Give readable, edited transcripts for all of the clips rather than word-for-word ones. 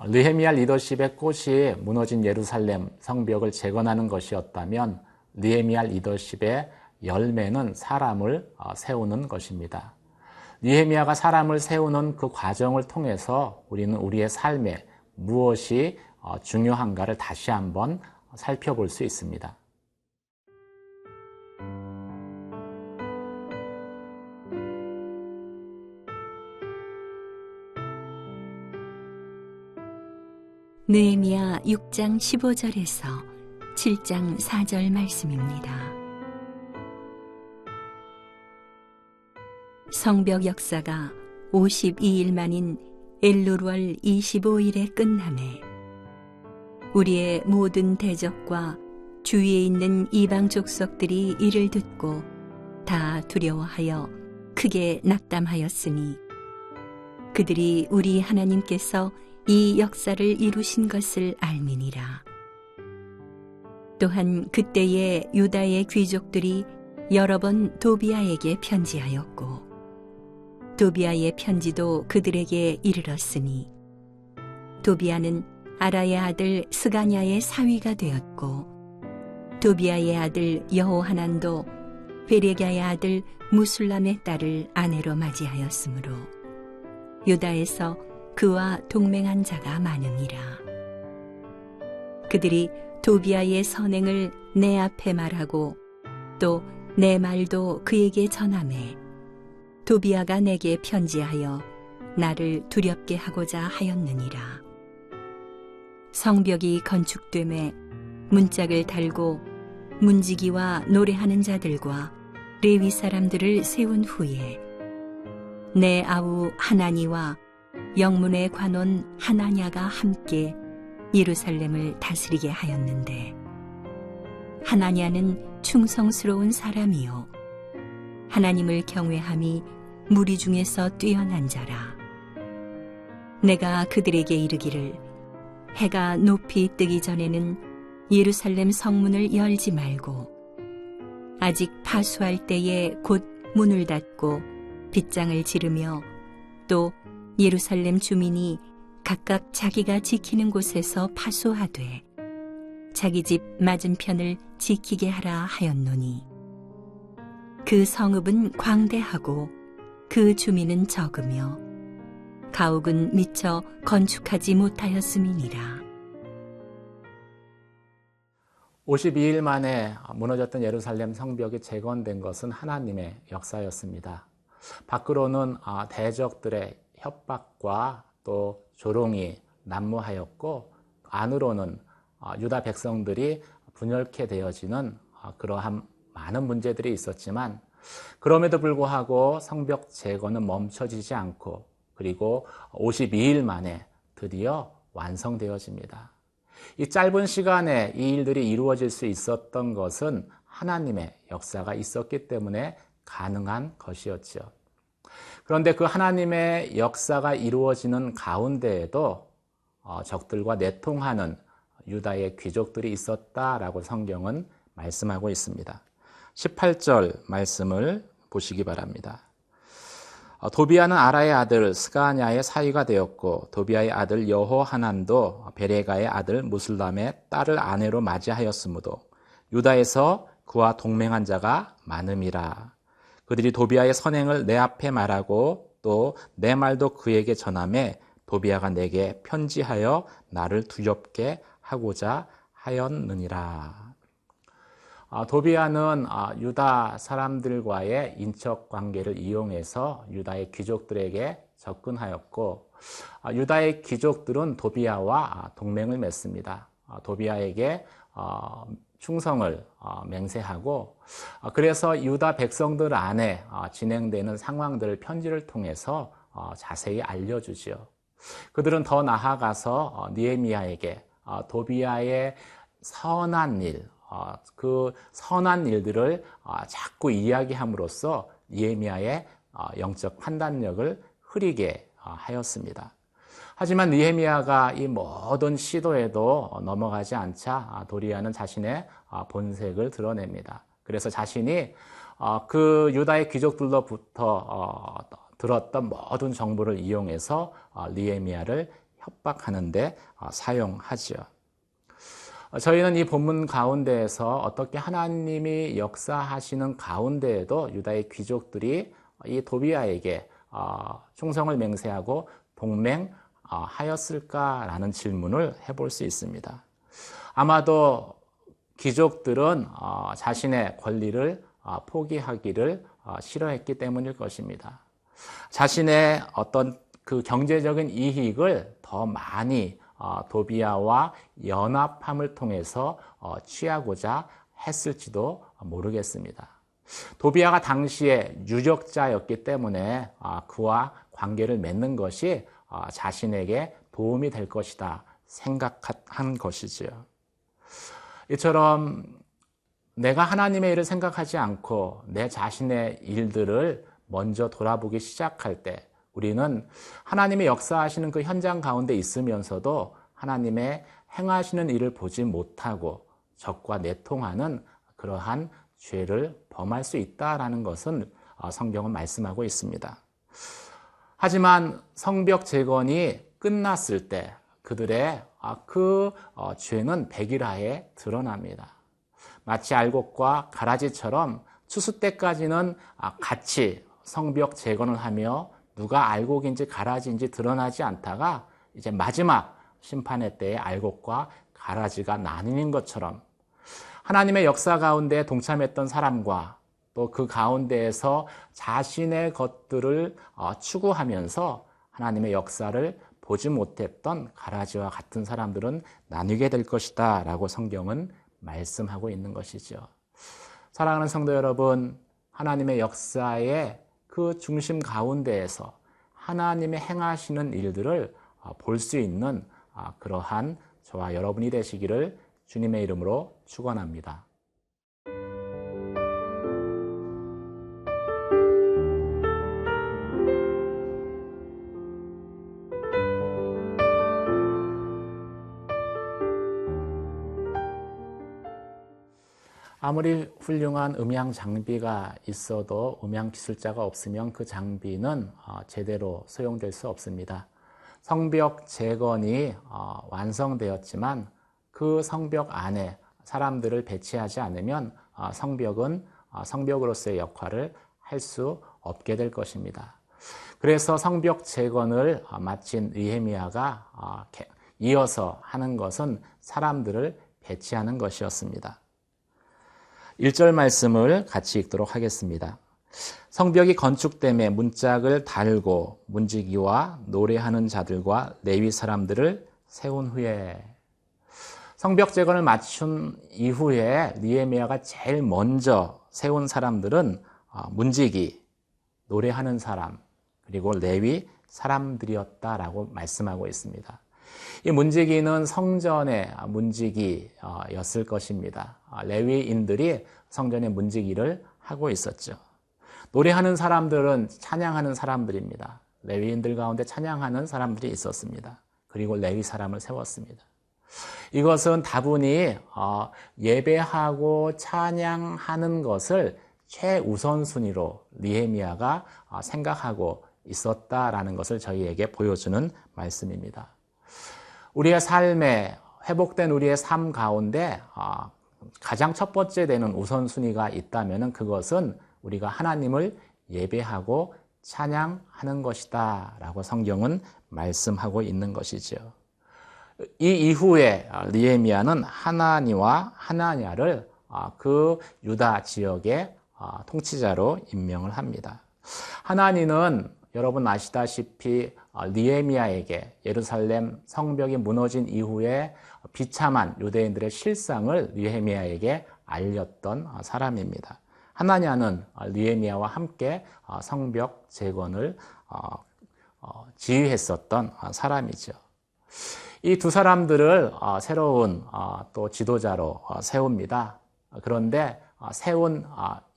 느헤미야 리더십의 꽃이 무너진 예루살렘 성벽을 재건하는 것이었다면 느헤미야 리더십의 열매는 사람을 세우는 것입니다. 느헤미야가 사람을 세우는 그 과정을 통해서 우리는 우리의 삶에 무엇이 중요한가를 다시 한번 살펴볼 수 있습니다. 느헤미야 6장 15절에서 7장 4절 말씀입니다. 성벽 역사가 52일 만인 엘룰월 25일에 끝남에 우리의 모든 대적과 주위에 있는 이방 족속들이 이를 듣고 다 두려워하여 크게 낙담하였으니 그들이 우리 하나님께서 이 역사를 이루신 것을 알미니라. 또한 그때에 유다의 귀족들이 여러 번 도비아에게 편지하였고 도비아의 편지도 그들에게 이르렀으니 도비아는 아라의 아들 스가냐의 사위가 되었고 도비아의 아들 여호하난도 베레갸의 아들 무술람의 딸을 아내로 맞이하였으므로 유다에서 그와 동맹한 자가 많으니라. 그들이 도비아의 선행을 내 앞에 말하고 또 내 말도 그에게 전하매 도비아가 내게 편지하여 나를 두렵게 하고자 하였느니라. 성벽이 건축되매 문짝을 달고 문지기와 노래하는 자들과 레위 사람들을 세운 후에 내 아우 하나니와 영문의 관원 하나냐가 함께 예루살렘을 다스리게 하였는데 하나냐는 충성스러운 사람이요 하나님을 경외함이 무리 중에서 뛰어난 자라. 내가 그들에게 이르기를 해가 높이 뜨기 전에는 예루살렘 성문을 열지 말고 아직 파수할 때에 곧 문을 닫고 빗장을 지르며 또 예루살렘 주민이 각각 자기가 지키는 곳에서 파수하되 자기 집 맞은편을 지키게 하라 하였노니 그 성읍은 광대하고 그 주민은 적으며 가옥은 미처 건축하지 못하였음이니라. 52일 만에 무너졌던 예루살렘 성벽이 재건된 것은 하나님의 역사였습니다. 밖으로는 대적들의 협박과 또 조롱이 난무하였고 안으로는 유다 백성들이 분열케 되어지는 그러한 많은 문제들이 있었지만 그럼에도 불구하고 성벽 재건은 멈춰지지 않고 그리고 52일 만에 드디어 완성되어집니다. 이 짧은 시간에 이 일들이 이루어질 수 있었던 것은 하나님의 역사가 있었기 때문에 가능한 것이었죠. 그런데 그 하나님의 역사가 이루어지는 가운데에도 적들과 내통하는 유다의 귀족들이 있었다라고 성경은 말씀하고 있습니다. 18절 말씀을 보시기 바랍니다. 도비아는 아라의 아들 스가냐의 사위가 되었고 도비아의 아들 여호하난도 베레가의 아들 무술람의 딸을 아내로 맞이하였으므로 유다에서 그와 동맹한 자가 많음이라. 그들이 도비아의 선행을 내 앞에 말하고 또 내 말도 그에게 전하매 도비아가 내게 편지하여 나를 두렵게 하고자 하였느니라. 도비아는 유다 사람들과의 인척 관계를 이용해서 유다의 귀족들에게 접근하였고 유다의 귀족들은 도비아와 동맹을 맺습니다. 도비아에게 충성을 맹세하고 그래서 유다 백성들 안에 진행되는 상황들을 편지를 통해서 자세히 알려주지요. 그들은 더 나아가서 느헤미야에게 도비아의 선한 일, 그 선한 일들을 자꾸 이야기함으로써 느헤미야의 영적 판단력을 흐리게 하였습니다. 하지만 느헤미야가 이 모든 시도에도 넘어가지 않자 도리아는 자신의 본색을 드러냅니다. 그래서 자신이 그 유다의 귀족들로부터 들었던 모든 정보를 이용해서 느헤미야를 협박하는 데 사용하죠. 저희는 이 본문 가운데에서 어떻게 하나님이 역사하시는 가운데에도 유다의 귀족들이 이 도비아에게 충성을 맹세하고 동맹하였을까라는 질문을 해볼 수 있습니다. 아마도 귀족들은 자신의 권리를 포기하기를 싫어했기 때문일 것입니다. 자신의 어떤 그 경제적인 이익을 더 많이 도비아와 연합함을 통해서 취하고자 했을지도 모르겠습니다. 도비아가 당시에 유력자였기 때문에 그와 관계를 맺는 것이 자신에게 도움이 될 것이다 생각한 것이지요. 이처럼 내가 하나님의 일을 생각하지 않고 내 자신의 일들을 먼저 돌아보기 시작할 때 우리는 하나님의 역사하시는 그 현장 가운데 있으면서도 하나님의 행하시는 일을 보지 못하고 적과 내통하는 그러한 죄를 범할 수 있다라는 것은 성경은 말씀하고 있습니다. 하지만 성벽 재건이 끝났을 때 그들의 그 죄는 백일하에 드러납니다. 마치 알곡과 가라지처럼 추수 때까지는 같이 성벽 재건을 하며 누가 알곡인지 가라지인지 드러나지 않다가 이제 마지막 심판의 때에 알곡과 가라지가 나뉘는 것처럼 하나님의 역사 가운데 동참했던 사람과 또 그 가운데에서 자신의 것들을 추구하면서 하나님의 역사를 보지 못했던 가라지와 같은 사람들은 나뉘게 될 것이다 라고 성경은 말씀하고 있는 것이죠. 사랑하는 성도 여러분, 하나님의 역사의 그 중심 가운데에서 하나님의 행하시는 일들을 볼 수 있는 그러한 저와 여러분이 되시기를 주님의 이름으로 축원합니다. 아무리 훌륭한 음향 장비가 있어도 음향 기술자가 없으면 그 장비는 제대로 소용될 수 없습니다. 성벽 재건이 완성되었지만 그 성벽 안에 사람들을 배치하지 않으면 성벽은 성벽으로서의 역할을 할 수 없게 될 것입니다. 그래서 성벽 재건을 마친 느헤미야가 이어서 하는 것은 사람들을 배치하는 것이었습니다. 1절 말씀을 같이 읽도록 하겠습니다. 성벽이 건축됨에 문짝을 달고 문지기와 노래하는 자들과 레위 사람들을 세운 후에 성벽 재건을 마친 이후에 느헤미야가 제일 먼저 세운 사람들은 문지기, 노래하는 사람, 그리고 레위 사람들이었다라고 말씀하고 있습니다. 이 문지기는 성전의 문지기였을 것입니다. 레위인들이 성전의 문지기를 하고 있었죠. 노래하는 사람들은 찬양하는 사람들입니다. 레위인들 가운데 찬양하는 사람들이 있었습니다. 그리고 레위 사람을 세웠습니다. 이것은 다분히 예배하고 찬양하는 것을 최우선순위로 느헤미야가 생각하고 있었다라는 것을 저희에게 보여주는 말씀입니다. 우리의 삶에 회복된 우리의 삶 가운데 가장 첫 번째 되는 우선순위가 있다면 그것은 우리가 하나님을 예배하고 찬양하는 것이다 라고 성경은 말씀하고 있는 것이죠. 이 이후에 느헤미야는 하나니와 하나냐를 그 유다 지역의 통치자로 임명을 합니다. 하나니는 여러분 아시다시피 느헤미야에게 예루살렘 성벽이 무너진 이후에 비참한 유대인들의 실상을 느헤미야에게 알렸던 사람입니다. 하나냐는 느헤미야와 함께 성벽 재건을 지휘했었던 사람이죠. 이 두 사람들을 새로운 또 지도자로 세웁니다. 그런데 세운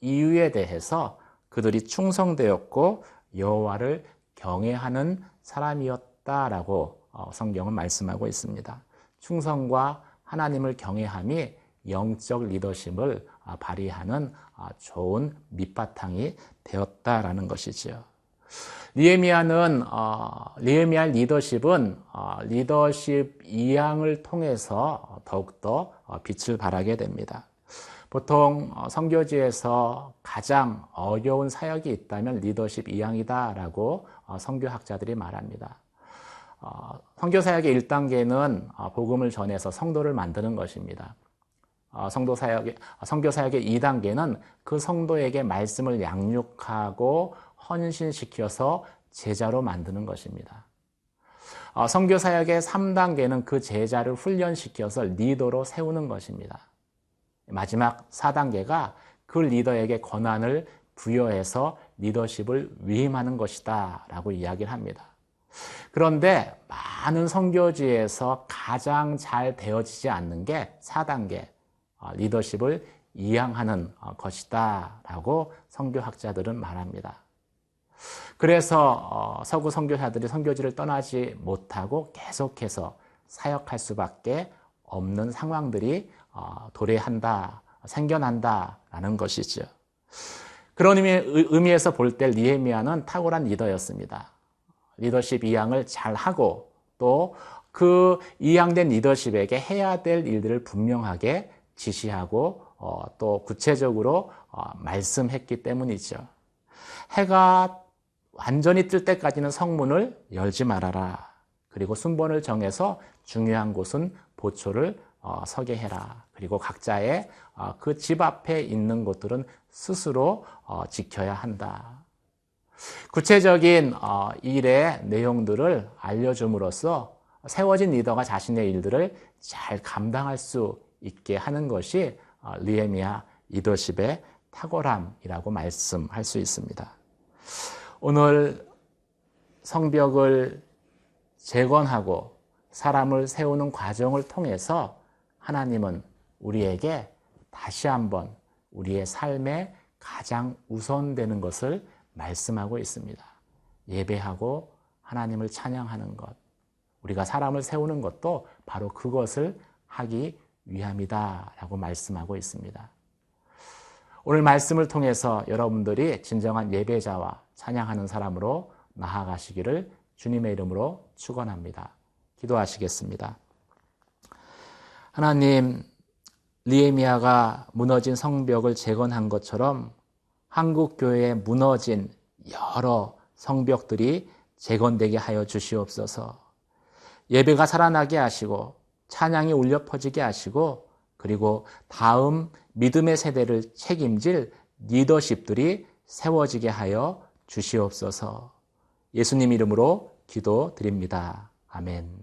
이유에 대해서 그들이 충성되었고 여호와를 경외하는 사람이었다라고 성경은 말씀하고 있습니다. 충성과 하나님을 경외함이 영적 리더십을 발휘하는 좋은 밑바탕이 되었다라는 것이죠. 느헤미야 리더십은 리더십 이양을 통해서 더욱더 빛을 발하게 됩니다. 보통 선교지에서 가장 어려운 사역이 있다면 리더십 이양이다라고 선교학자들이 말합니다. 선교 사역의 1단계는 복음을 전해서 성도를 만드는 것입니다. 선교 사역의 2단계는 그 성도에게 말씀을 양육하고 헌신시켜서 제자로 만드는 것입니다. 선교 사역의 3단계는 그 제자를 훈련시켜서 리더로 세우는 것입니다. 마지막 4단계가 그 리더에게 권한을 부여해서 리더십을 위임하는 것이다 라고 이야기를 합니다. 그런데 많은 선교지에서 가장 잘 되어지지 않는 게 4단계 리더십을 이양하는 것이다 라고 선교학자들은 말합니다. 그래서 서구 선교사들이 선교지를 떠나지 못하고 계속해서 사역할 수밖에 없는 상황들이 생겨난다라는 것이죠. 그런 의미에서 볼 때 느헤미야는 탁월한 리더였습니다. 리더십 이양을 잘하고 또 그 이양된 리더십에게 해야 될 일들을 분명하게 지시하고 또 구체적으로 말씀했기 때문이죠. 해가 완전히 뜰 때까지는 성문을 열지 말아라. 그리고 순번을 정해서 중요한 곳은 보초를 서게 해라. 그리고 각자의 그 집 앞에 있는 곳들은 스스로 지켜야 한다. 구체적인 일의 내용들을 알려줌으로써 세워진 리더가 자신의 일들을 잘 감당할 수 있게 하는 것이 느헤미야 리더십의 탁월함이라고 말씀할 수 있습니다. 오늘 성벽을 재건하고 사람을 세우는 과정을 통해서 하나님은 우리에게 다시 한번 우리의 삶에 가장 우선되는 것을 말씀하고 있습니다. 예배하고 하나님을 찬양하는 것, 우리가 사람을 세우는 것도 바로 그것을 하기 위함이다 라고 말씀하고 있습니다. 오늘 말씀을 통해서 여러분들이 진정한 예배자와 찬양하는 사람으로 나아가시기를 주님의 이름으로 축원합니다. 기도하시겠습니다. 하나님, 느헤미야가 무너진 성벽을 재건한 것처럼 한국 교회에 무너진 여러 성벽들이 재건되게 하여 주시옵소서. 예배가 살아나게 하시고 찬양이 울려 퍼지게 하시고 그리고 다음 믿음의 세대를 책임질 리더십들이 세워지게 하여 주시옵소서. 예수님 이름으로 기도드립니다. 아멘.